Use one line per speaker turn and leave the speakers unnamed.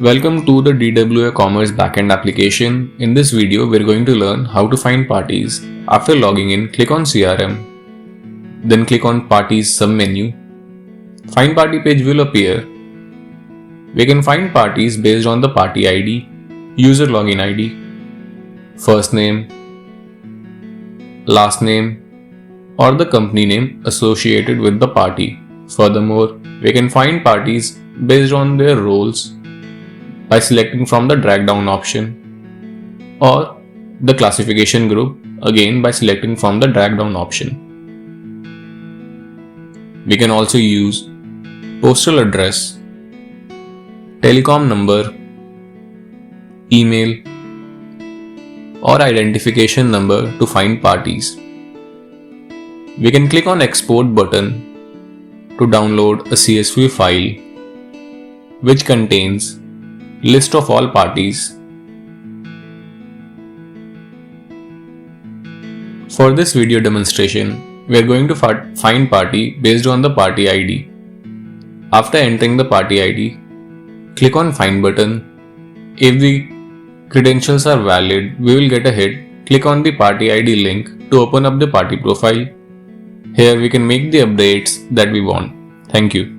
Welcome to the DWA Commerce backend application. In this video, we're going to learn how to find parties. After logging in, click on CRM. Then click on Parties submenu. Find Party page will appear. We can find parties based on the party ID, user login ID, first name, last name, or the company name associated with the party. Furthermore, we can find parties based on their roles by selecting from the drag down option, or the classification group again by selecting from the drag down option. We can also use postal address, telecom number, email, or identification number to find parties. We can click on Export button to download a CSV file which contains list of all parties. For this video demonstration, we are going to find party based on the party ID. After entering the party ID, click on Find button. If the credentials are valid, we will get a hit. Click on the party ID link to open up the party profile. Here we can make the updates that we want. Thank you.